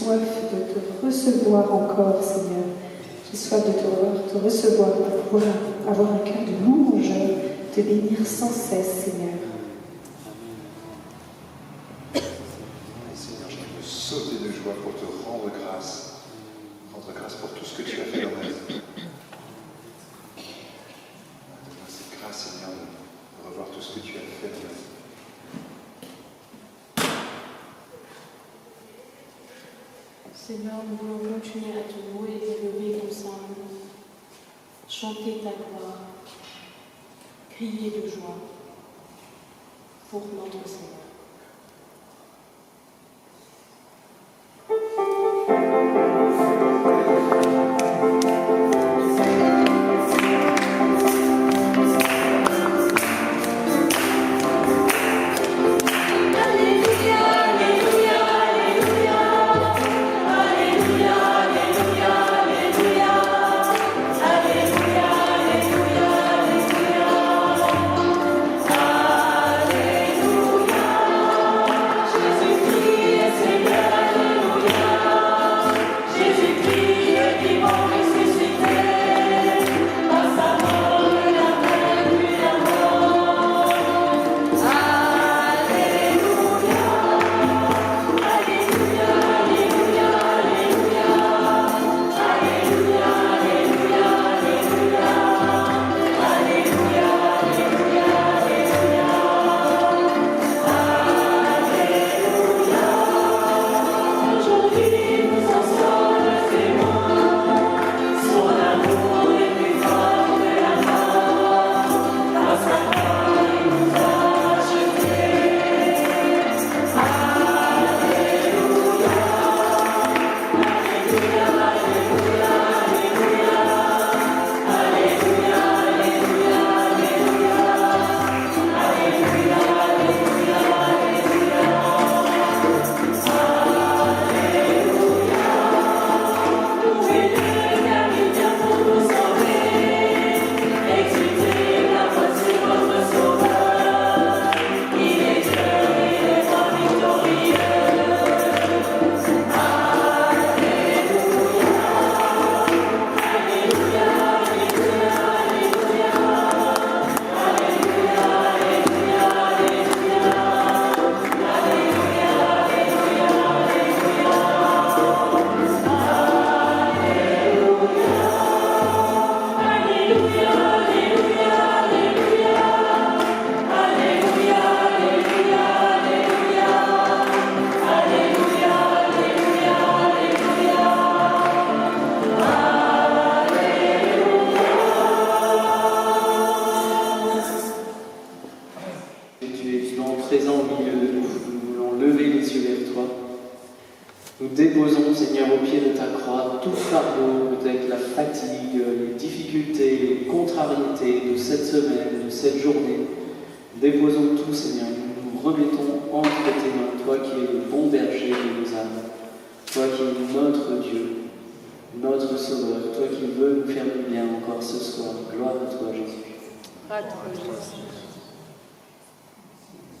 soif de te recevoir encore, Seigneur. J'ai soif de te recevoir, de pouvoir avoir un cœur de louange, te bénir sans cesse, Seigneur. Seigneur, je veux sauter de joie pour te rendre grâce pour tout ce que tu as fait dans ma vie. Donne-moi cette grâce, Seigneur, de revoir tout ce que tu as fait dans ma vie. Seigneur, nous voulons continuer à te louer et élever ton sang, chanter ta gloire, crier de joie pour notre Seigneur.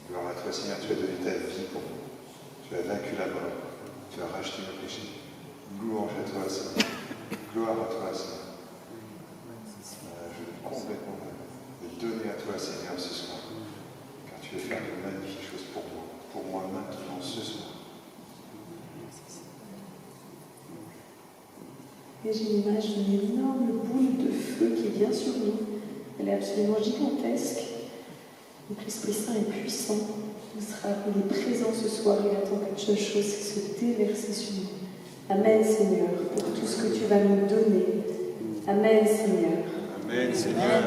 Gloire à toi, Seigneur, tu as donné ta vie pour nous. Tu as vaincu la mort. Tu as racheté nos péchés. Louange à toi, Seigneur. Gloire à toi, Seigneur. Je veux complètement me donner à toi, Seigneur, ce soir. Car tu veux faire de magnifiques choses pour moi maintenant, ce soir. Et j'ai l'image d'une énorme boule de feu qui vient sur nous. Elle est absolument gigantesque. Donc l'Esprit Saint est puissant. Il est présent ce soir. Il attend qu'une seule chose, c'est se déverser sur nous. Amen, Seigneur, pour tout ce que tu vas nous donner. Amen, Seigneur. Amen, Seigneur.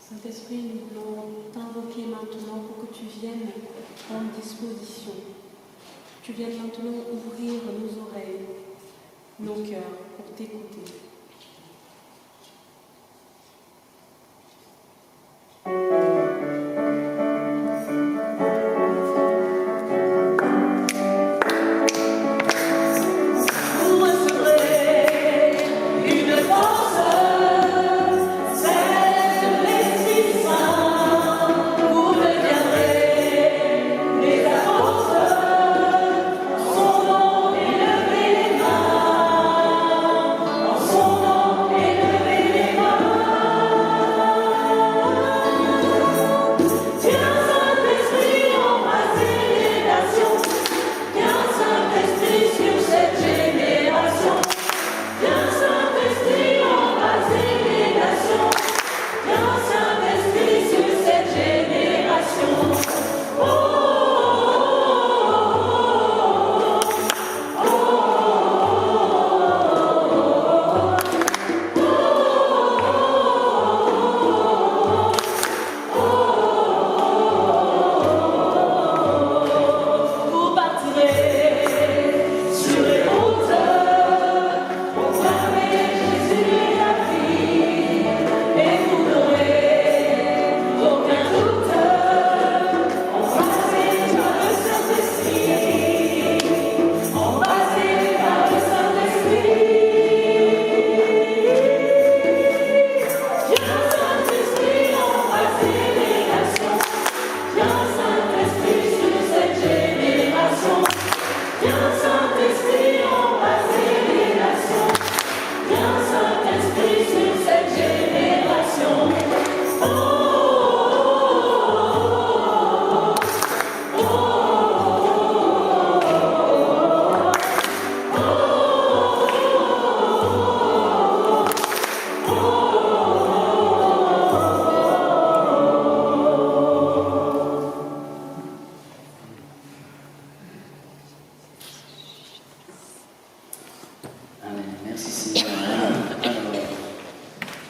Saint-Esprit, nous voulons t'invoquer maintenant pour que tu viennes prendre disposition. Tu viennes maintenant ouvrir nos oreilles, nos cœurs pour t'écouter.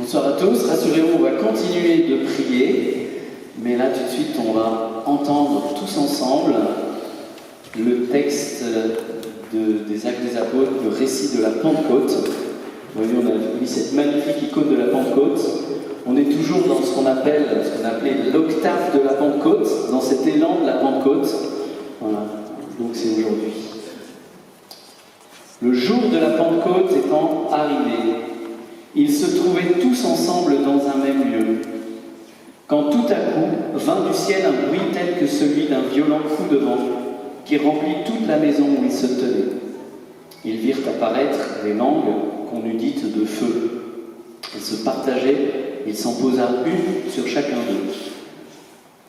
Bonsoir à tous, rassurez-vous, on va continuer de prier, mais là tout de suite on va entendre tous ensemble le texte des Actes des Apôtres, le récit de la Pentecôte. Vous voyez, on a mis cette magnifique icône de la Pentecôte. On est toujours dans ce qu'on appelait l'octave de la Pentecôte, dans cet élan de la Pentecôte. Voilà, donc c'est aujourd'hui. Le jour de la Pentecôte étant arrivé, ils se trouvaient tous ensemble dans un même lieu. Quand tout à coup vint du ciel un bruit tel que celui d'un violent coup de vent qui remplit toute la maison où ils se tenaient. Ils virent apparaître des langues qu'on eût dites de feu. Elles se partageaient, il s'en posa une sur chacun d'eux.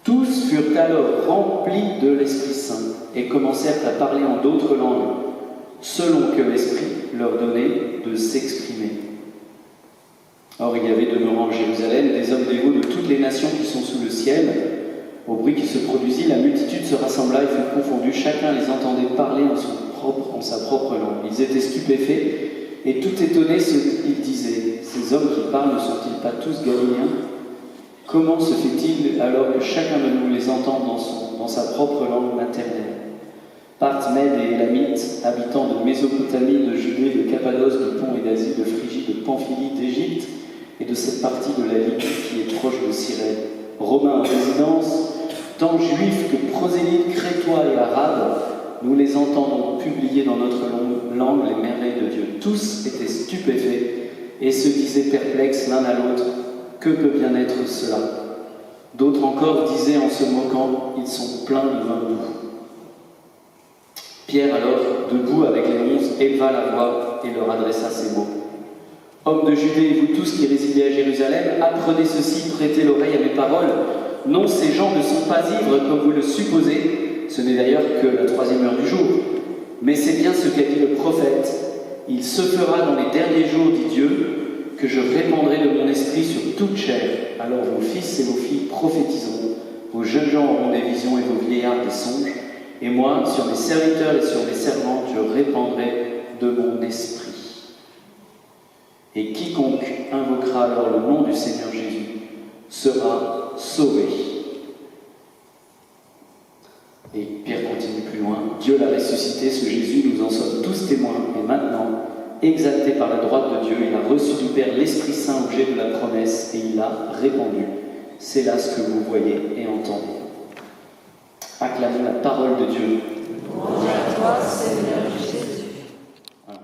Tous furent alors remplis de l'Esprit Saint et commencèrent à parler en d'autres langues, selon que l'Esprit leur donnait de s'exprimer. Or, il y avait demeurant en Jérusalem des hommes dévots de toutes les nations qui sont sous le ciel. Au bruit qui se produisit, la multitude se rassembla et fut confondue. Chacun les entendait parler en sa propre langue. Ils étaient stupéfaits et tout étonnés, ils disaient : ces hommes qui parlent ne sont-ils pas tous galiléens ? Comment se fait-il alors que chacun de nous les entend dans sa propre langue maternelle ? Parthes, Mèdes et Élamites, habitants de Mésopotamie, de Judée, de Cappadoce, de Pont et d'Asie, de Phrygie, de Pamphylie, d'Égypte et de cette partie de la Libye qui est proche de Cyrène, Romains en résidence, tant juifs que prosélytes, crétois et arabes, nous les entendons publier dans notre langue les merveilles de Dieu. Tous étaient stupéfaits et se disaient perplexes l'un à l'autre : que peut bien être cela ? D'autres encore disaient en se moquant : ils sont pleins de vin doux. Pierre alors, debout avec les 11, éleva la voix et leur adressa ces mots : Hommes de Judée, et vous tous qui résidez à Jérusalem, apprenez ceci, prêtez l'oreille à mes paroles. Non, ces gens ne sont pas ivres comme vous le supposez, ce n'est d'ailleurs que la 3e heure du jour. Mais c'est bien ce qu'a dit le prophète : il se fera dans les derniers jours, dit Dieu, que je répandrai de mon esprit sur toute chair. Alors vos fils et vos filles prophétiseront, vos jeunes gens auront des visions et vos vieillards des songes. Et moi, sur mes serviteurs et sur mes servantes, je répandrai de mon esprit. Et quiconque invoquera alors le nom du Seigneur Jésus sera sauvé. Et Pierre continue plus loin. Dieu l'a ressuscité, ce Jésus, nous en sommes tous témoins. Et maintenant, exalté par la droite de Dieu, il a reçu du Père l'Esprit Saint, objet de la promesse, et il l'a répandu. C'est là ce que vous voyez et entendez. Acclamons la parole de Dieu. Gloire à toi, Seigneur Jésus. Voilà.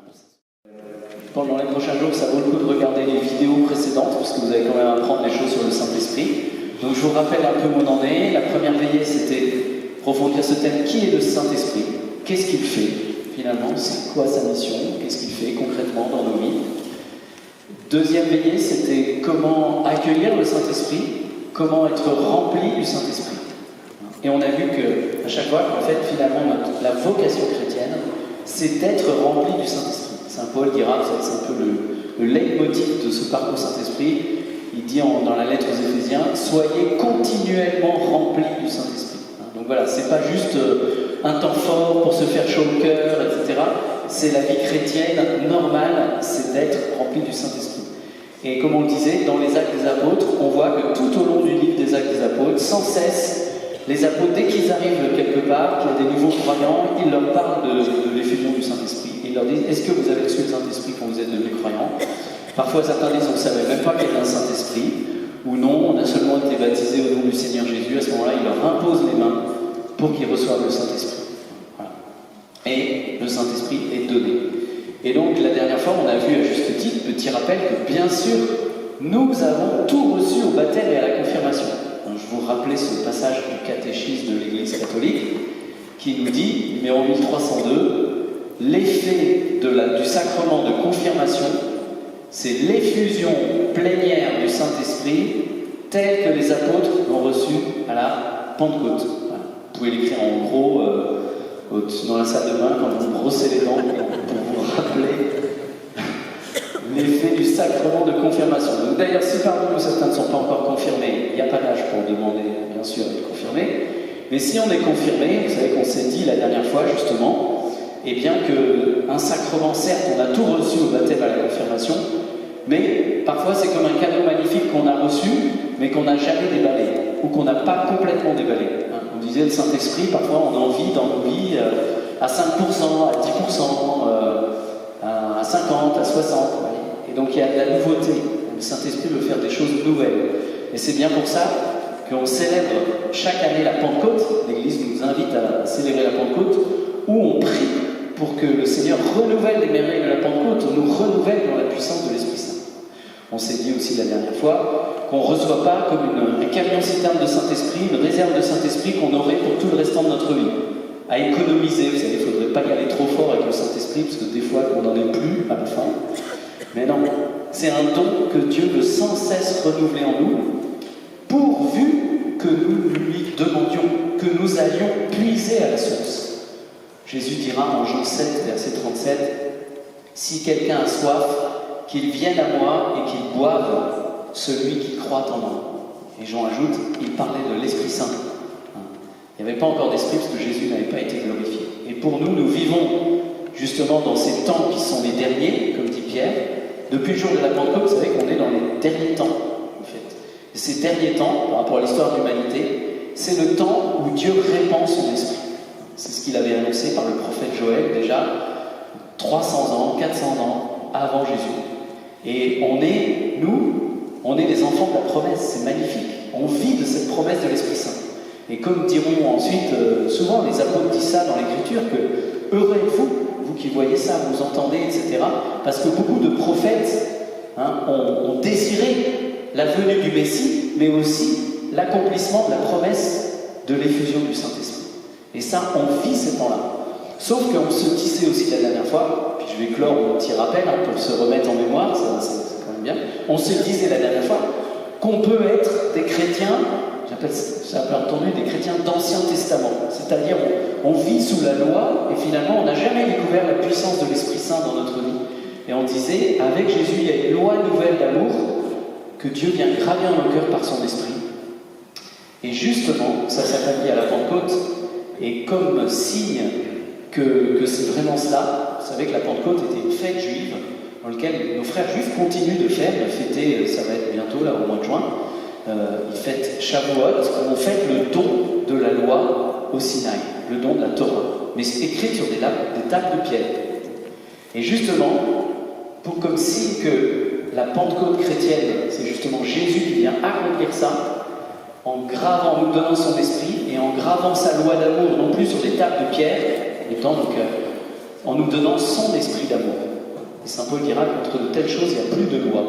Pendant les prochains jours, ça vaut le coup de regarder les vidéos précédentes, parce que vous allez quand même apprendre des choses sur le Saint-Esprit. Donc je vous rappelle un peu où on en est. La première veillée, c'était approfondir ce thème. Qui est le Saint-Esprit? Qu'est-ce qu'il fait finalement? C'est quoi sa mission? Qu'est-ce qu'il fait concrètement dans nos vies? Deuxième veillée, c'était comment accueillir le Saint-Esprit, comment être rempli du Saint-Esprit. Et on a vu qu'à chaque fois, qu'en fait, finalement, la vocation chrétienne, c'est d'être rempli du Saint-Esprit. Saint Paul dira, c'est un peu le leitmotiv de ce parcours Saint-Esprit. Il dit dans la lettre aux Éphésiens, soyez continuellement remplis du Saint-Esprit. Donc voilà, c'est pas juste un temps fort pour se faire chaud au cœur, etc. C'est la vie chrétienne normale, c'est d'être rempli du Saint-Esprit. Et comme on le disait, dans les Actes des Apôtres, on voit que tout au long du livre des Actes des Apôtres, sans cesse, les apôtres, dès qu'ils arrivent quelque part, qu'il y a des nouveaux croyants, ils leur parlent de l'effusion du Saint-Esprit. Ils leur disent, est-ce que vous avez reçu le Saint-Esprit quand vous êtes devenus croyants? Parfois, certains disent, on ne savait même pas qu'il y avait un Saint-Esprit. Ou non, on a seulement été baptisé au nom du Seigneur Jésus. À ce moment-là, il leur impose les mains pour qu'ils reçoivent le Saint-Esprit. Voilà. Et le Saint-Esprit est donné. Et donc, la dernière fois, on a vu à juste titre, petit rappel, que bien sûr, nous avons tout reçu au baptême et à la confirmation. Donc, je vous rappelais ce passage du catéchisme de l'Église catholique qui nous dit, numéro 1302, l'effet du sacrement de confirmation, c'est l'effusion plénière du Saint-Esprit tel que les apôtres l'ont reçu à la Pentecôte. Voilà. Vous pouvez l'écrire en gros dans la salle de bain quand vous brossez les dents pour vous rappeler l'effet du sacrement de confirmation. Donc, d'ailleurs, si parmi nous certains ne sont pas encore confirmés, il n'y a pas d'âge pour demander, bien sûr, d'être confirmé. Mais si on est confirmé, vous savez qu'on s'est dit la dernière fois justement, eh bien qu'un sacrement, certes, on a tout reçu au baptême à la confirmation, mais parfois c'est comme un cadeau magnifique qu'on a reçu, mais qu'on n'a jamais déballé, ou qu'on n'a pas complètement déballé. On disait le Saint-Esprit, parfois on en vit dans nos vies à 5%, à 10%, à 50%, à 60%. Et donc il y a de la nouveauté. Le Saint-Esprit veut faire des choses nouvelles. Et c'est bien pour ça qu'on célèbre chaque année la Pentecôte. L'Église nous invite à célébrer la Pentecôte, où on prie pour que le Seigneur renouvelle les merveilles de la Pentecôte, nous renouvelle dans la puissance de l'Esprit Saint. On s'est dit aussi la dernière fois qu'on ne reçoit pas comme un camion-citerne de Saint-Esprit, une réserve de Saint-Esprit qu'on aurait pour tout le restant de notre vie. À économiser, vous savez, il ne faudrait pas y aller trop fort avec le Saint-Esprit, parce que des fois, on n'en est plus à la fin. Mais non, c'est un don que Dieu veut sans cesse renouveler en nous, pourvu que nous lui demandions, que nous allions puiser à la source. Jésus dira en Jean 7, verset 37, « Si quelqu'un a soif, qu'il vienne à moi et qu'il boive, celui qui croit en moi. » Et Jean ajoute, il parlait de l'Esprit Saint. Il n'y avait pas encore d'Esprit parce que Jésus n'avait pas été glorifié. Et pour nous, nous vivons justement dans ces temps qui sont les derniers, comme dit Pierre. Depuis le jour de la Pentecôte, vous savez qu'on est dans les derniers temps, en fait. Et ces derniers temps, par rapport à l'histoire de l'humanité, c'est le temps où Dieu répand son Esprit. C'est ce qu'il avait annoncé par le prophète Joël, déjà 300 ans, 400 ans avant Jésus. Et on est des enfants de la promesse, c'est magnifique. On vit de cette promesse de l'Esprit Saint. Et comme diront ensuite, souvent les apôtres disent ça dans l'Écriture, que heureux êtes-vous, vous qui voyez ça, vous entendez, etc. Parce que beaucoup de prophètes ont désiré la venue du Messie, mais aussi l'accomplissement de la promesse de l'effusion du Saint-Esprit. Et ça, on vit ces temps-là. Sauf qu'on se disait aussi la dernière fois, puis je vais clore mon petit rappel pour se remettre en mémoire, c'est quand même bien, on se disait la dernière fois qu'on peut être des chrétiens, j'appelle ça un peu entendu, des chrétiens d'Ancien Testament. C'est-à-dire, on vit sous la loi et finalement, on n'a jamais découvert la puissance de l'Esprit Saint dans notre vie. Et on disait, avec Jésus, il y a une loi nouvelle d'amour que Dieu vient graver en nos cœurs par son Esprit. Et justement, ça s'accomplit à la Pentecôte, et comme signe que c'est vraiment cela, vous savez que la Pentecôte était une fête juive dans laquelle nos frères juifs continuent de fêter, ça va être bientôt, là, au mois de juin, ils fêtent Shavuot, où on fête le don de la loi au Sinaï, le don de la Torah, mais c'est écrit sur des tables de pierre. Et justement, pour comme signe que la Pentecôte chrétienne, c'est justement Jésus qui vient accomplir ça, en nous donnant son esprit et en gravant sa loi d'amour, non plus sur des tables de pierre, étant nos cœurs, en nous donnant son esprit d'amour. Et saint Paul dira qu'entre de telles choses, il n'y a plus de loi.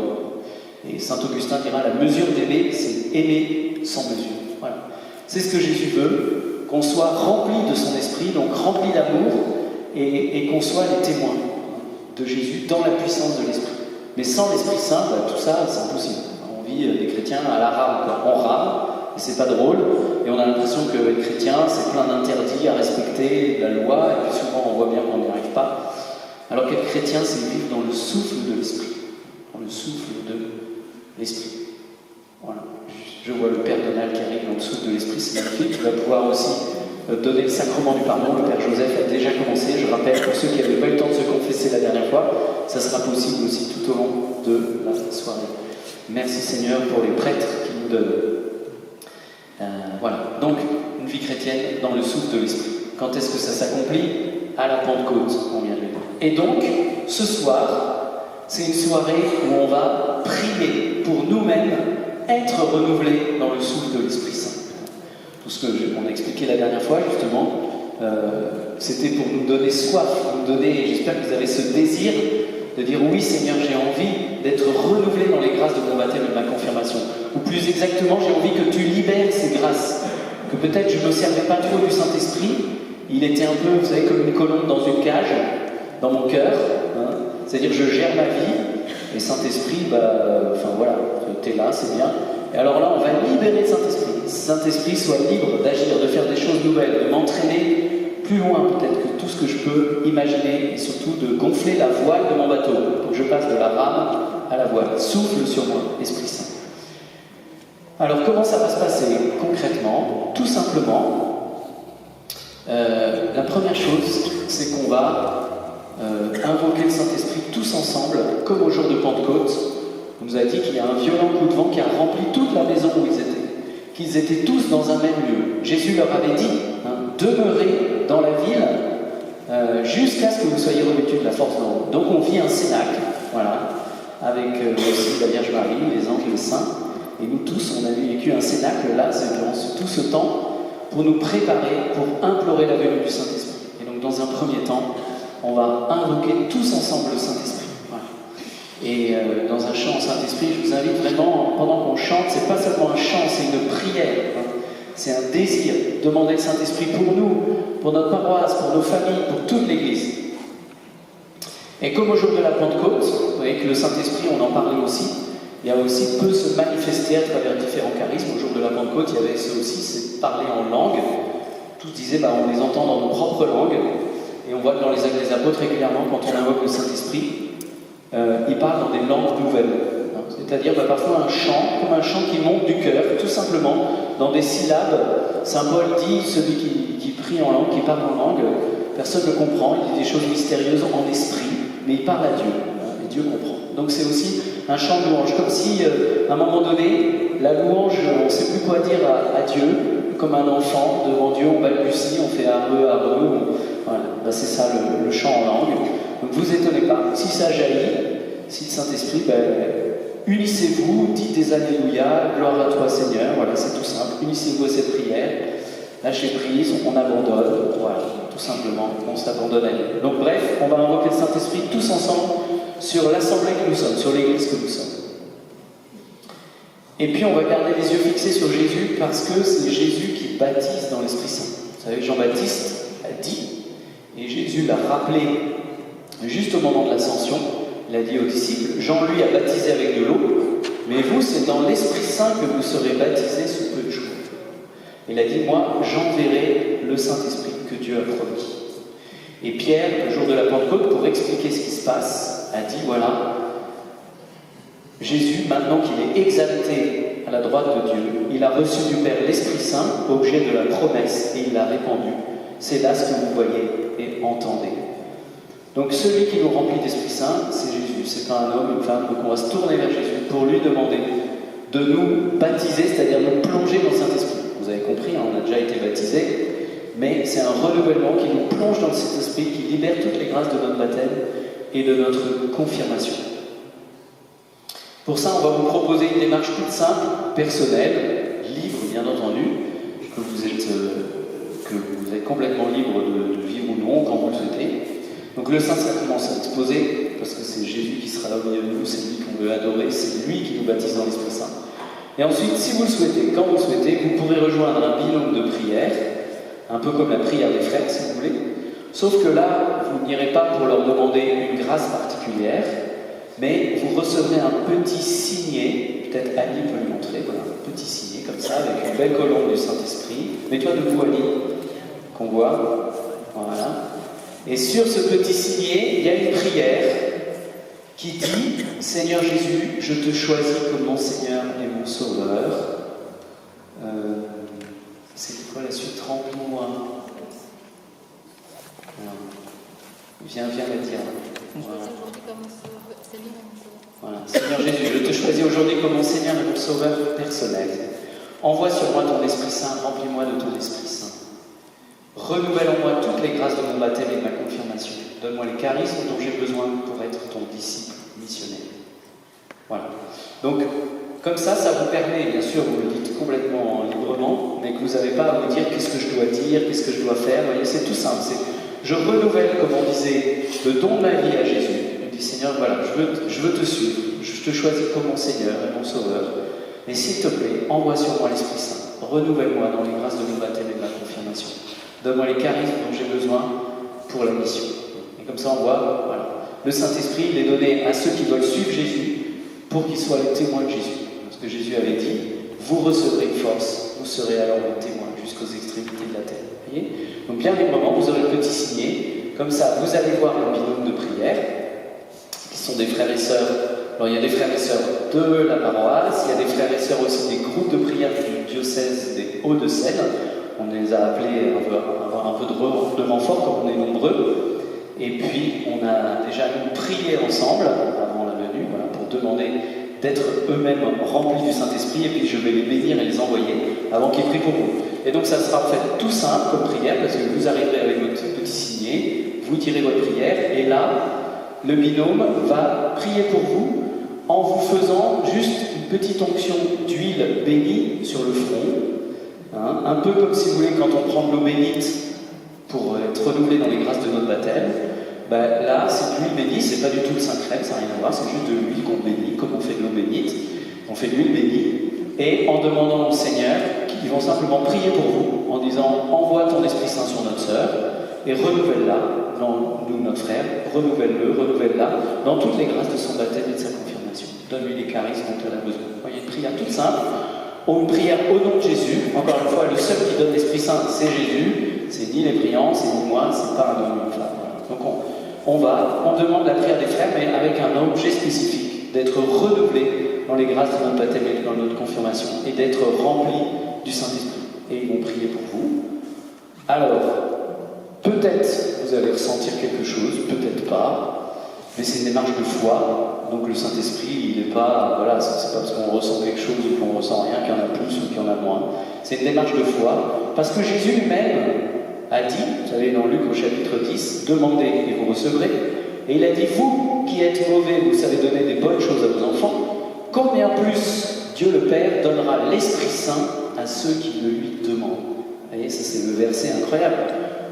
Et saint Augustin dira la mesure d'aimer, c'est aimer sans mesure. Voilà. C'est ce que Jésus veut, qu'on soit rempli de son esprit, donc rempli d'amour, et qu'on soit les témoins de Jésus dans la puissance de l'esprit. Mais sans l'Esprit Saint, tout ça, c'est impossible. On vit des chrétiens à la rame, quoi. On rame, et c'est pas drôle, et on a l'impression que être chrétien, c'est plein d'interdits à respecter, de la loi, et puis souvent on voit bien qu'on n'y arrive pas. Alors qu'être chrétien, c'est vivre dans le souffle de l'esprit. Dans le souffle de l'esprit. Voilà. Je vois le Père Donald qui arrive dans le souffle de l'esprit, c'est magnifique. Il va pouvoir aussi donner le sacrement du pardon. Le Père Joseph a déjà commencé. Je rappelle, pour ceux qui n'avaient pas eu le temps de se confesser la dernière fois, ça sera possible aussi tout au long de la soirée. Merci Seigneur pour les prêtres qui nous donnent. Voilà. Donc, une vie chrétienne dans le souffle de l'esprit. Quand est-ce que ça s'accomplit ? À la Pentecôte, on vient de le dire. Et donc, ce soir, c'est une soirée où on va prier pour nous-mêmes être renouvelés dans le souffle de l'Esprit Saint. Tout ce qu'on a expliqué la dernière fois, justement, c'était pour nous donner soif, j'espère que vous avez ce désir de dire oui Seigneur, j'ai envie d'être renouvelé dans les grâces de mon baptême et de ma confirmation. Ou plus exactement, j'ai envie que tu libères ces grâces, que peut-être je ne me servais pas trop du Saint-Esprit. Il était un peu, vous savez, comme une colombe dans une cage, dans mon cœur. Hein. C'est-à-dire je gère ma vie, et Saint-Esprit, voilà, t'es là, c'est bien. Et alors là, on va libérer le Saint-Esprit. Saint-Esprit soit libre d'agir, de faire des choses nouvelles, de m'entraîner plus loin peut-être que tout ce que je peux imaginer, et surtout de gonfler la voile de mon bateau, pour que je passe de la rame à la voile. Souffle sur moi, Esprit Saint. Alors comment ça va se passer concrètement ? Tout simplement, la première chose, c'est qu'on va invoquer le Saint-Esprit tous ensemble, comme au jour de Pentecôte. On nous a dit qu'il y a un violent coup de vent qui a rempli toute la maison où ils étaient, qu'ils étaient tous dans un même lieu. Jésus leur avait dit, demeurez dans la ville jusqu'à ce que vous soyez revêtus de la force d'en haut. Donc on vit un cénacle, voilà, avec aussi la Vierge Marie, les anges et les saints, et nous tous, on a vécu un cénacle là, durant tout ce temps, pour nous préparer, pour implorer la venue du Saint-Esprit. Et donc dans un premier temps, on va invoquer tous ensemble le Saint-Esprit. Voilà. Et dans un chant au Saint-Esprit, je vous invite vraiment, pendant qu'on chante, c'est pas seulement un chant, c'est une prière. Hein. C'est un désir, demander le Saint-Esprit pour nous, pour notre paroisse, pour nos familles, pour toute l'Église. Et comme au jour de la Pentecôte, vous voyez que le Saint-Esprit, on en parlait aussi, il y a aussi peut se manifester à travers différents charismes. Au jour de la Pentecôte, il y avait ça aussi, c'est parler en langue. Tous disaient, on les entend dans nos propres langues. Et on voit que dans les Actes des Apôtres, régulièrement, quand on invoque le Saint-Esprit, il parle dans des langues nouvelles. Hein. C'est-à-dire parfois un chant, comme un chant qui monte du cœur, tout simplement, dans des syllabes. Saint Paul dit, celui qui prie en langue, qui parle en langue, personne ne comprend, il dit des choses mystérieuses en esprit, mais il parle à Dieu, hein, et Dieu comprend. Donc c'est aussi un chant de louange, comme si, à un moment donné, la louange, on ne sait plus quoi dire à Dieu, comme un enfant, devant Dieu, on balbutie, on fait areux, voilà, c'est ça le chant en langue. Donc vous étonnez pas, si ça jaillit, si le Saint-Esprit, unissez-vous, dites des Alléluia, gloire à toi Seigneur, voilà, c'est tout simple, unissez-vous à cette prière, lâchez prise, on abandonne, voilà, tout simplement, on s'abandonne à Dieu. Donc bref, on va invoquer le Saint-Esprit tous ensemble sur l'assemblée que nous sommes, sur l'église que nous sommes. Et puis on va garder les yeux fixés sur Jésus parce que c'est Jésus qui baptise dans l'Esprit Saint. Vous savez, Jean-Baptiste a dit, et Jésus l'a rappelé juste au moment de l'ascension, il a dit aux disciples, Jean lui a baptisé avec de l'eau, mais vous c'est dans l'Esprit Saint que vous serez baptisés sous peu de jours. Il a dit, moi j'enverrai le Saint-Esprit que Dieu a promis. Et Pierre, le jour de la Pentecôte, pour expliquer ce qui se passe, a dit, voilà, Jésus, maintenant qu'il est exalté à la droite de Dieu, il a reçu du Père l'Esprit Saint, objet de la promesse, et il l'a répandu. C'est là ce que vous voyez et entendez. Donc celui qui nous remplit d'Esprit Saint, c'est Jésus. C'est pas un homme, une femme. Donc on va se tourner vers Jésus pour lui demander de nous baptiser, c'est-à-dire nous plonger dans le Saint-Esprit. Vous avez compris, hein, on a déjà été baptisés, mais c'est un renouvellement qui nous plonge dans le Saint-Esprit, qui libère toutes les grâces de notre baptême et de notre confirmation. Pour ça, on va vous proposer une démarche toute simple, personnelle, libre bien entendu, que vous êtes complètement libre de vivre ou non, quand vous le souhaitez. Donc le Saint-Sacrement, c'est exposé, parce que c'est Jésus qui sera là au milieu de nous, c'est lui qu'on veut adorer, c'est lui qui nous baptise dans l'Esprit Saint. Et ensuite, si vous le souhaitez, quand vous le souhaitez, vous pourrez rejoindre un binôme de prière, un peu comme la prière des frères, si vous voulez. Sauf que là, vous n'irez pas pour leur demander une grâce particulière, mais vous recevrez un petit signet, peut-être Ali peut le montrer, voilà, un petit signet comme ça, avec une belle colombe du Saint-Esprit. Mets-toi debout, Ali, qu'on voit. Voilà. Et sur ce petit signet, il y a une prière qui dit « Seigneur Jésus, je te choisis comme mon Seigneur et mon Sauveur. » C'est quoi la suite? Remplis-moi. Viens la dire. Voilà. Seigneur Jésus, je te choisis aujourd'hui comme mon Seigneur et mon Sauveur personnel. Envoie sur moi ton Esprit Saint, remplis-moi de ton Esprit Saint. Renouvelle en moi toutes les grâces de mon baptême et de ma confirmation. Donne-moi les charismes dont j'ai besoin pour être ton disciple missionnaire. Voilà. Donc, comme ça vous permet, bien sûr, vous le dites complètement librement, mais que vous n'avez pas à vous dire qu'est-ce que je dois dire, qu'est-ce que je dois faire. Vous voyez, c'est tout simple. Je renouvelle, comme on disait, le don de ma vie à Jésus. Je dis, Seigneur, voilà, je veux te suivre. Je te choisis comme mon Seigneur et mon Sauveur. Mais s'il te plaît, envoie sur moi l'Esprit Saint. Renouvelle-moi dans les grâces de mon baptême et de ma confirmation. Donne-moi les charismes dont j'ai besoin pour la mission. Et comme ça, on voit, voilà. Le Saint-Esprit, il est donné à ceux qui veulent suivre Jésus pour qu'ils soient les témoins de Jésus. Parce que Jésus avait dit, vous recevrez une force, vous serez alors mes témoins jusqu'aux extrémités de la terre. Vous voyez? Donc bien librement, vous aurez le petit signet. Comme ça, vous allez voir un binôme de prière, qui sont des frères et sœurs. Alors il y a des frères et sœurs de la paroisse, il y a des frères et sœurs aussi des groupes de prière du diocèse des Hauts-de-Seine. On les a appelés à avoir un peu de renfort, comme on est nombreux. Et puis, on a déjà prié ensemble, avant la venue, voilà, pour demander d'être eux-mêmes remplis du Saint-Esprit. Et puis, je vais les bénir et les envoyer avant qu'ils prient pour vous. Et donc, ça sera en fait tout simple comme prière, parce que vous arriverez avec votre petit signet, vous direz votre prière, et là, le binôme va prier pour vous en vous faisant juste une petite onction d'huile bénie sur le front. Hein, un peu comme si vous voulez quand on prend de l'eau bénite pour être renouvelé dans les grâces de notre baptême, ben là c'est de l'huile bénie, c'est pas du tout le Saint-Crème, ça n'a rien à voir, c'est juste de l'huile qu'on bénit, comme on fait de l'eau bénite, on fait de l'huile bénie, et en demandant au Seigneur, ils vont simplement prier pour vous, en disant envoie ton Esprit Saint sur notre sœur, et renouvelle-la, nous notre frère, renouvelle-la dans toutes les grâces de son baptême et de sa confirmation. Donne-lui les charismes dont elle a besoin. Vous voyez, une prière toute simple. Une prière au nom de Jésus. Encore une fois, le seul qui donne l'Esprit Saint, c'est Jésus. C'est ni les priants, c'est ni moi, c'est pas un homme ou une femme. Donc on demande la prière des frères, mais avec un objet spécifique, d'être renouvelé dans les grâces de notre baptême et dans notre confirmation, et d'être rempli du Saint-Esprit. Et ils vont prier pour vous. Alors, peut-être vous allez ressentir quelque chose, peut-être pas. Mais c'est une démarche de foi, donc le Saint-Esprit, il n'est pas, voilà, c'est pas parce qu'on ressent quelque chose ou qu'on ressent rien qu'il y en a plus ou qu'il y en a moins. C'est une démarche de foi, parce que Jésus lui-même a dit, vous savez dans Luc au chapitre 10, demandez et vous recevrez, et il a dit, vous qui êtes mauvais, vous savez donner des bonnes choses à vos enfants, combien plus Dieu le Père donnera l'Esprit Saint à ceux qui le lui demandent. Vous voyez, ça c'est le verset incroyable.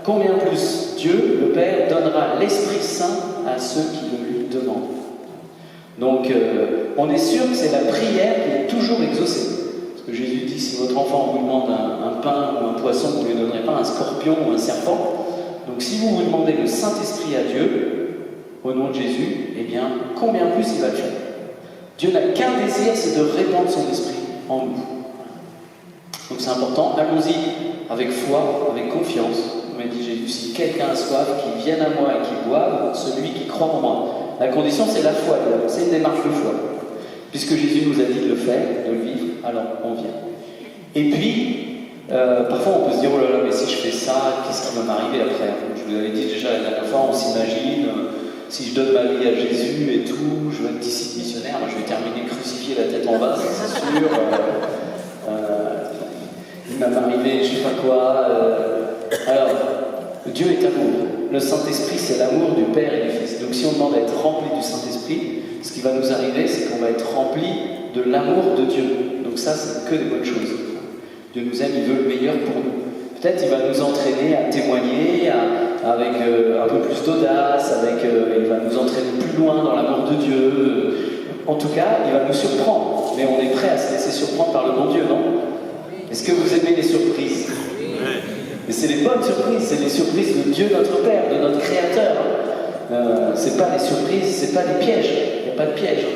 Combien plus Dieu, le Père, donnera l'Esprit Saint à ceux qui le lui demandent. Donc, on est sûr que c'est la prière qui est toujours exaucée. Parce que Jésus dit, si votre enfant vous demande un pain ou un poisson, vous ne lui donnerez pas un scorpion ou un serpent. Donc, si vous vous demandez le Saint-Esprit à Dieu, au nom de Jésus, eh bien, combien plus il va le faire. Dieu n'a qu'un désir, c'est de répandre son esprit en nous. Donc, c'est important. Allons-y avec foi, avec confiance. Comme dit Jésus, si quelqu'un a soif, qu'il vienne à moi et qu'il boive, celui qui croit en moi. La condition, c'est la foi, c'est une démarche de foi. Puisque Jésus nous a dit de le faire, de le vivre, alors on vient. Et puis, parfois on peut se dire, oh là là, mais si je fais ça, qu'est-ce qui va m'arriver après? Je vous avais dit déjà la dernière fois, on s'imagine, si je donne ma vie à Jésus et tout, je vais être disciple missionnaire, je vais terminer crucifié la tête en bas, c'est sûr. Il va m'arriver je sais pas quoi. Alors, Dieu est amour. Le Saint-Esprit, c'est l'amour du Père et du Fils. Donc si on demande à être rempli du Saint-Esprit, ce qui va nous arriver, c'est qu'on va être rempli de l'amour de Dieu. Donc ça, c'est que des bonnes choses. Dieu nous aime, il veut le meilleur pour nous. Peut-être il va nous entraîner à témoigner avec un peu plus d'audace, il va nous entraîner plus loin dans l'amour de Dieu. En tout cas, il va nous surprendre. Mais on est prêt à se laisser surprendre par le bon Dieu, non? Est-ce que vous aimez les surprises? Mais c'est les bonnes surprises, c'est les surprises de Dieu notre Père, de notre Créateur. C'est pas les surprises, c'est pas des pièges. Il n'y a pas de piège.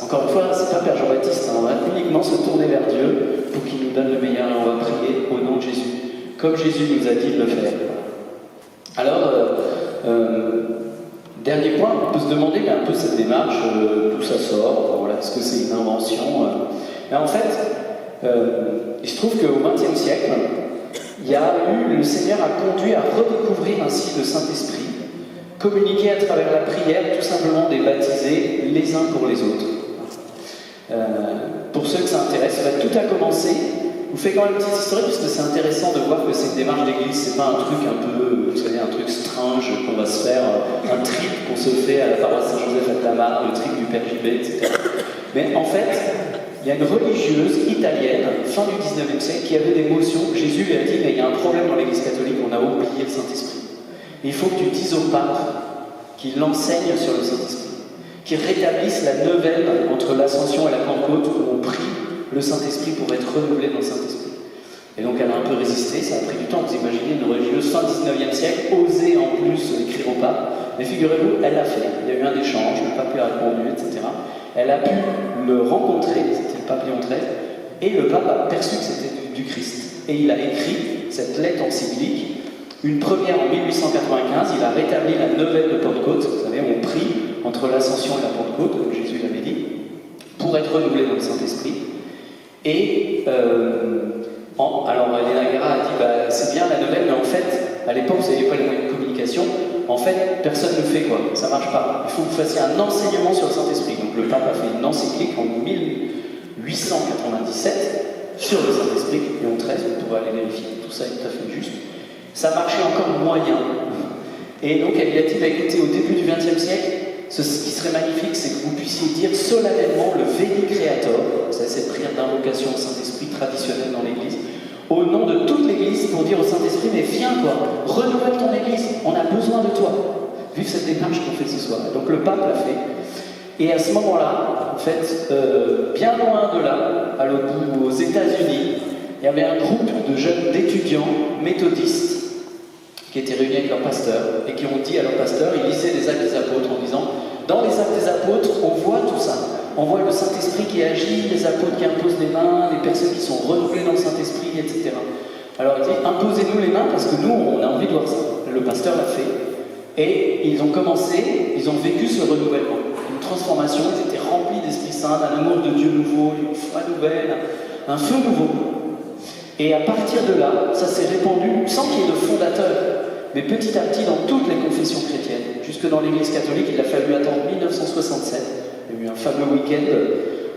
Encore une fois, c'est pas Père Jean-Baptiste. On va uniquement se tourner vers Dieu pour qu'il nous donne le meilleur et on va prier au nom de Jésus, comme Jésus nous a dit de le faire. Alors, dernier point, on peut se demander mais un peu cette démarche, d'où ça sort, voilà, est-ce que c'est une invention Mais en fait, il se trouve qu'au XXe siècle, le Seigneur a conduit à redécouvrir ainsi le Saint-Esprit, communiquer à travers la prière, tout simplement des baptisés les uns pour les autres. Pour ceux que ça intéresse, tout a commencé. Je vous fais quand même une petite historique parce que c'est intéressant de voir que cette démarche d'église, c'est pas un truc un peu, vous savez, un truc strange qu'on va se faire, un trip qu'on se fait à la paroisse Saint-Joseph à Clamart, le trip du Père Gibet, etc. Mais en fait, il y a une religieuse italienne, fin du 19e siècle, qui avait des notions. Jésus lui a dit, mais il y a un problème dans l'église catholique, on a oublié le Saint-Esprit. Il faut que tu dises au pape qu'il enseigne sur le Saint-Esprit, qu'il rétablisse la neuvaine entre l'Ascension et la Pentecôte où on prie le Saint-Esprit pour être renouvelé dans le Saint-Esprit. Et donc elle a un peu résisté, ça a pris du temps. Vous imaginez une religieuse fin 19e siècle, oser en plus écrire au pape. Mais figurez-vous, elle l'a fait. Il y a eu un échange, le pape lui a répondu, etc. Elle a pu le rencontrer, c'était le pape Léon XIII, et le pape a perçu que c'était du Christ. Et il a écrit cette lettre encyclique. Une première en 1895, il a rétabli la neuvaine de Pentecôte. Vous savez, on prie entre l'Ascension et la Pentecôte, comme Jésus l'avait dit, pour être renouvelé dans le Saint-Esprit. Et alors Elena Guerra a dit c'est bien la neuvaine, mais en fait, à l'époque, vous n'aviez pas les moyens de communication. En fait, personne ne fait quoi, ça marche pas. Il faut que vous fassiez un enseignement sur le Saint-Esprit. Donc le pape a fait une encyclique en 1897 sur le Saint-Esprit, Léon XIII, vous pourrez aller vérifier, tout ça est tout à fait juste. Ça marchait encore moyen. Et donc elle lui a dit, écoutez, au début du XXe siècle, ce qui serait magnifique, c'est que vous puissiez dire solennellement le Veni Creator, c'est cette prière d'invocation au Saint-Esprit traditionnelle dans l'Église, au nom de toute l'Église, pour dire au Saint-Esprit, mais viens quoi, renouvelle ton Église, on a besoin de toi. Vive cette démarche qu'on fait ce soir. Donc le pape l'a fait. Et à ce moment-là, en fait, bien loin de là, à l'autre bout, aux États-Unis, il y avait un groupe de jeunes d'étudiants méthodistes qui étaient réunis avec leur pasteur et qui ont dit à leur pasteur, ils lisaient les Actes des Apôtres en disant, dans les Actes des Apôtres, on voit tout ça. On voit le Saint-Esprit qui agit, les apôtres qui imposent les mains, les personnes qui sont renouvelées dans le Saint-Esprit, etc. Alors il dit, imposez-nous les mains parce que nous, on a envie de voir ça. Le pasteur l'a fait. Et ils ont commencé, ils ont vécu ce renouvellement. Une transformation, ils étaient remplis d'Esprit Saint, d'un amour de Dieu nouveau, d'une foi nouvelle, un feu nouveau. Et à partir de là, ça s'est répandu, sans qu'il y ait de fondateur, mais petit à petit dans toutes les confessions chrétiennes. Jusque dans l'Église catholique, il a fallu attendre 1967. Il y a eu un fameux week-end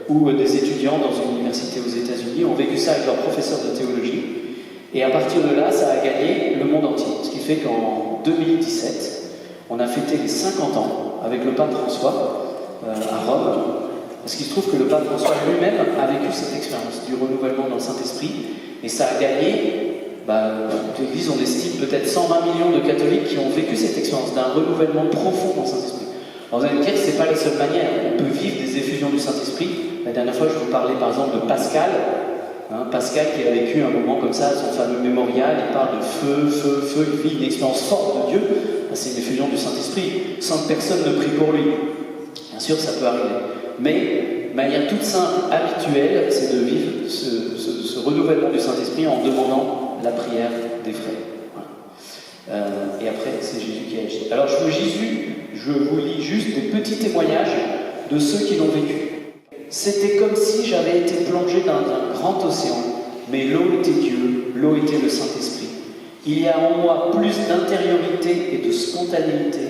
où des étudiants dans une université aux États-Unis ont vécu ça avec leur professeur de théologie. Et à partir de là, ça a gagné le monde entier. Ce qui fait qu'en 2017, on a fêté les 50 ans avec le pape François à Rome. Parce qu'il se trouve que le pape François lui-même a vécu cette expérience du renouvellement dans le Saint-Esprit. Et ça a gagné, l'Église, on estime peut-être 120 millions de catholiques qui ont vécu cette expérience d'un renouvellement profond dans le Saint-Esprit. Alors vous allez me dire que ce n'est pas la seule manière. On peut vivre des effusions du Saint-Esprit. La dernière fois, je vous parlais par exemple de Pascal. Pascal qui a vécu un moment comme ça, son fameux mémorial, il parle de feu, il vit une expérience forte de Dieu. C'est une effusion du Saint-Esprit, sans que personne ne prie pour lui. Bien sûr, ça peut arriver. Mais, de manière toute simple, habituelle, c'est de vivre ce renouvellement du Saint-Esprit en demandant la prière des frères. Voilà. Et après, c'est Jésus qui agit. Alors, je vous lis juste des petits témoignages de ceux qui l'ont vécu. C'était comme si j'avais été plongé dans un grand océan, mais l'eau était Dieu, l'eau était le Saint-Esprit. Il y a en moi plus d'intériorité et de spontanéité,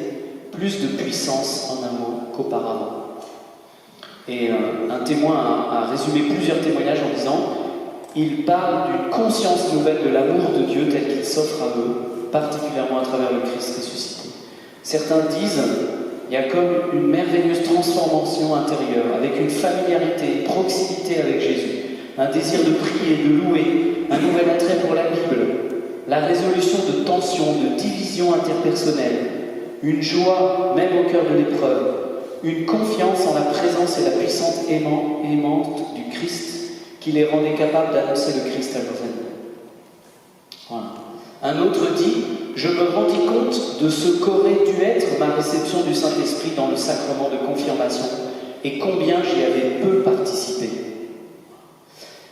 plus de puissance en amour qu'auparavant. Et un témoin a résumé plusieurs témoignages en disant « Il parle d'une conscience nouvelle de l'amour de Dieu tel qu'il s'offre à eux, particulièrement à travers le Christ ressuscité. » Certains disent « Il y a comme une merveilleuse transformation intérieure, avec une familiarité, une proximité avec Jésus, un désir de prier, de louer, un nouvel attrait pour la Bible, la résolution de tensions, de divisions interpersonnelles, une joie même au cœur de l'épreuve, une confiance en la présence et la puissance aimante du Christ qui les rendait capables d'annoncer le Christ à leurs ennemis. » Voilà. Un autre dit « Je me rendis compte de ce qu'aurait dû être ma réception du Saint-Esprit dans le sacrement de confirmation et combien j'y avais peu participé. »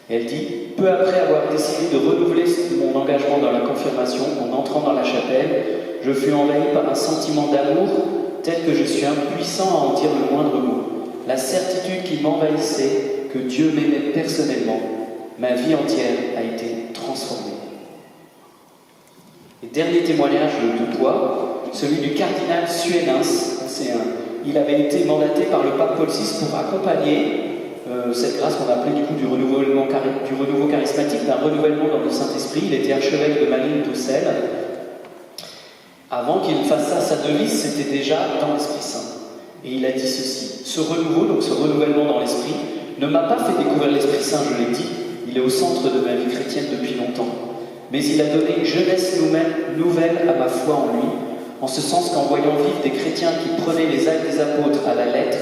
Elle dit « Peu après avoir décidé de renouveler mon engagement dans la confirmation, en entrant dans la chapelle, je fus envahi par un sentiment d'amour tel que je suis impuissant à en dire le moindre mot. La certitude qui m'envahissait que Dieu m'aimait personnellement, ma vie entière a été transformée. » Et dernier témoignage de poids, celui du cardinal Suenens. Il avait été mandaté par le pape Paul VI pour accompagner cette grâce qu'on appelait du coup du renouveau charismatique, d'un renouvellement dans le Saint-Esprit. Il était archevêque de Malines-Docelle. Avant qu'il fasse ça, sa devise, c'était déjà dans l'Esprit Saint. Et il a dit ceci: ce renouveau, donc ce renouvellement dans l'Esprit, ne m'a pas fait découvrir l'Esprit Saint, je l'ai dit, il est au centre de ma vie chrétienne depuis longtemps. Mais il a donné une jeunesse nouvelle à ma foi en lui, en ce sens qu'en voyant vivre des chrétiens qui prenaient les actes des apôtres à la lettre,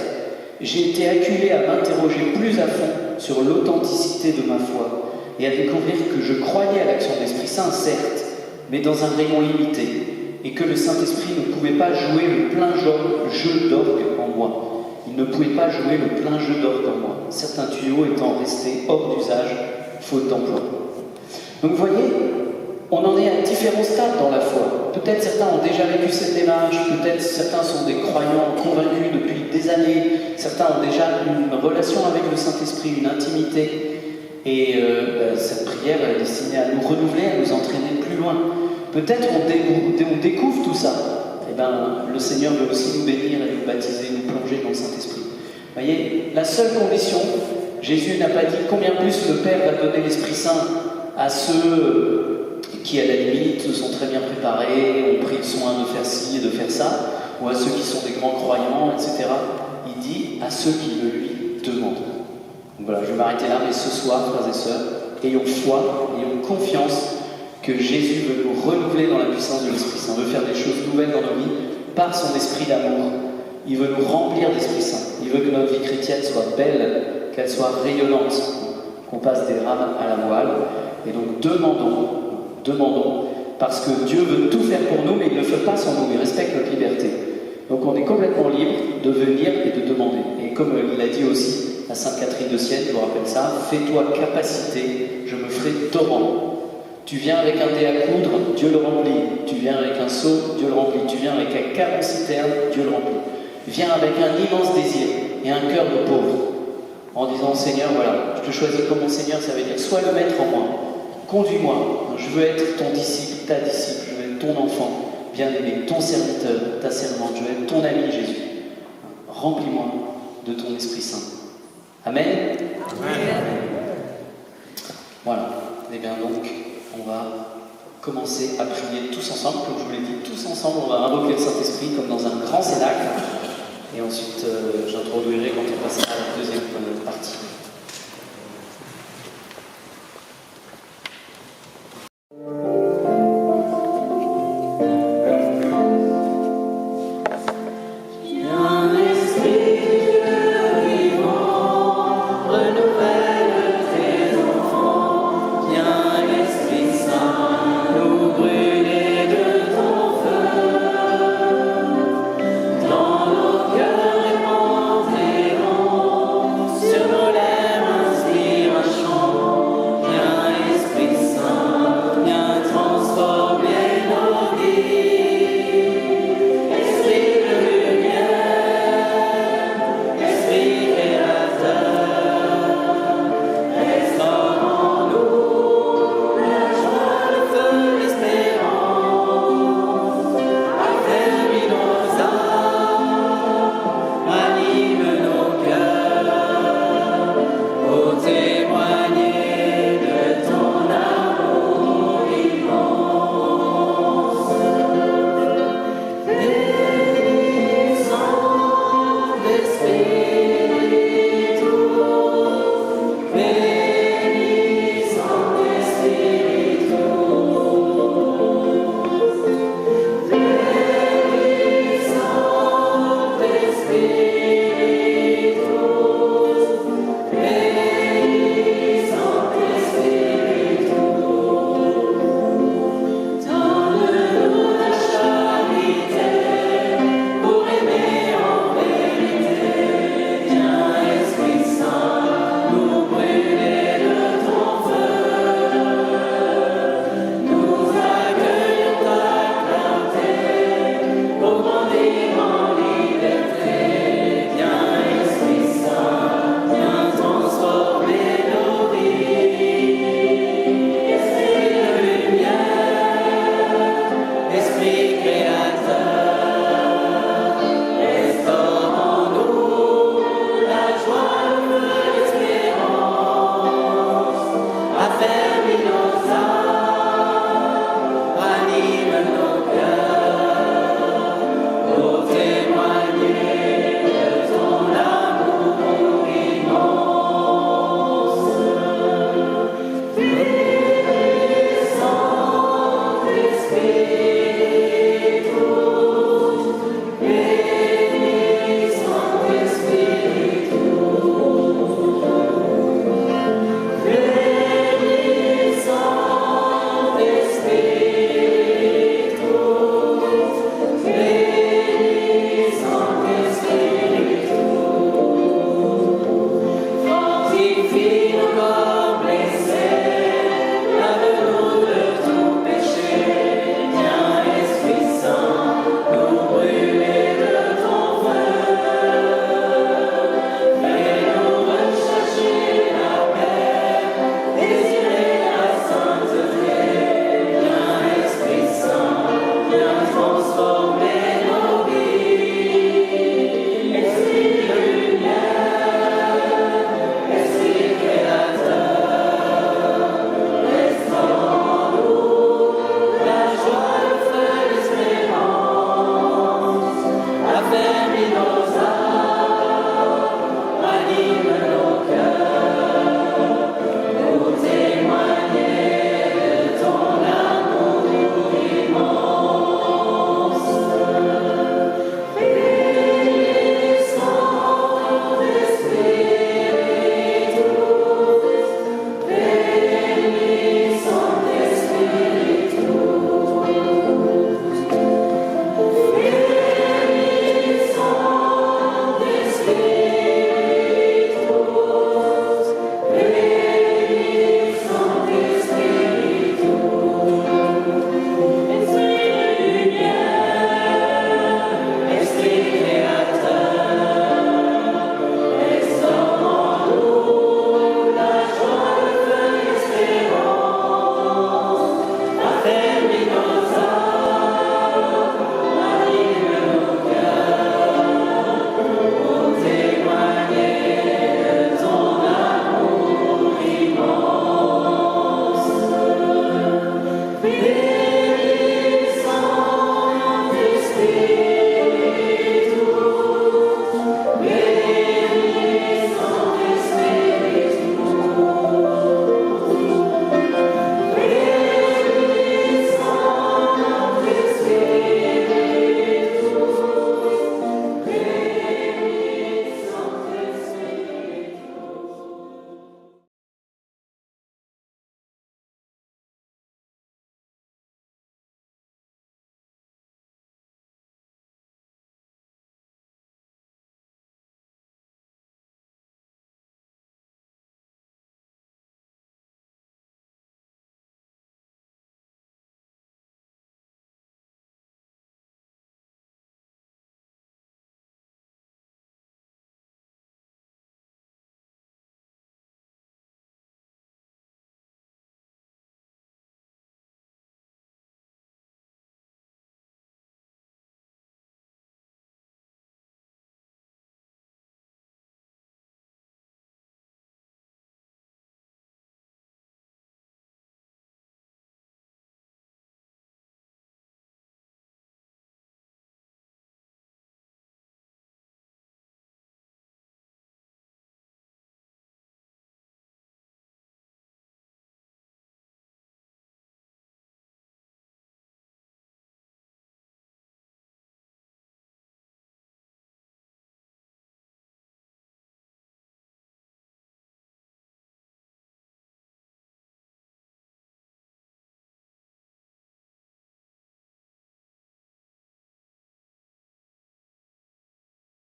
j'ai été acculé à m'interroger plus à fond sur l'authenticité de ma foi et à découvrir que je croyais à l'action de l'Esprit Saint, certes, mais dans un rayon limité, et que le Saint-Esprit ne pouvait pas jouer le plein jeu d'orgue en moi. Il ne pouvait pas jouer le plein jeu d'orgue en moi, certains tuyaux étant restés hors d'usage, faute d'emploi. Donc vous voyez, on en est à différents stades dans la foi. Peut-être certains ont déjà vécu cette démarche, peut-être certains sont des croyants convaincus depuis des années, certains ont déjà une relation avec le Saint-Esprit, une intimité, et cette prière est destinée à nous renouveler, à nous entraîner plus loin. Peut-être on découvre tout ça. Eh bien, le Seigneur veut aussi nous bénir et nous baptiser, nous plonger dans le Saint-Esprit. Vous voyez, la seule condition, Jésus n'a pas dit combien plus le Père va donner l'Esprit Saint à ceux qui, à la limite, se sont très bien préparés, ont pris le soin de faire ci et de faire ça, ou à ceux qui sont des grands croyants, etc. Il dit à ceux qui le lui demandent. Donc voilà, je vais m'arrêter là, mais ce soir, frères et sœurs, ayons foi, ayons confiance que Jésus veut nous renouveler dans la puissance de l'Esprit Saint, veut faire des choses nouvelles dans nos vies par son esprit d'amour. Il veut nous remplir d'Esprit Saint. Il veut que notre vie chrétienne soit belle, qu'elle soit rayonnante, qu'on passe des rames à la voile. Et donc demandons, parce que Dieu veut tout faire pour nous, mais il ne le fait pas sans nous, il respecte notre liberté. Donc on est complètement libre de venir et de demander. Et comme il a dit aussi à Sainte Catherine de Sienne, je vous rappelle ça, fais-toi capacité, je me ferai torrent. Tu viens avec un dé à coudre, Dieu le remplit. Tu viens avec un seau, Dieu le remplit. Tu viens avec un canon citerne, Dieu le remplit. Viens avec un immense désir et un cœur de pauvre, en disant Seigneur, voilà, je te choisis comme mon Seigneur, ça veut dire sois le maître en moi. Conduis-moi, je veux être ton disciple, ta disciple, je veux être ton enfant, bien-aimé, ton serviteur, ta servante, je veux être ton ami Jésus. Remplis-moi de ton Esprit Saint. Amen. Amen. Voilà. Et bien donc, on va commencer à prier tous ensemble, comme je vous l'ai dit, tous ensemble, on va invoquer le Saint-Esprit comme dans un grand cénacle. Et ensuite, j'introduirai quand on passera à la deuxième partie. Sur nos lèvres. beauté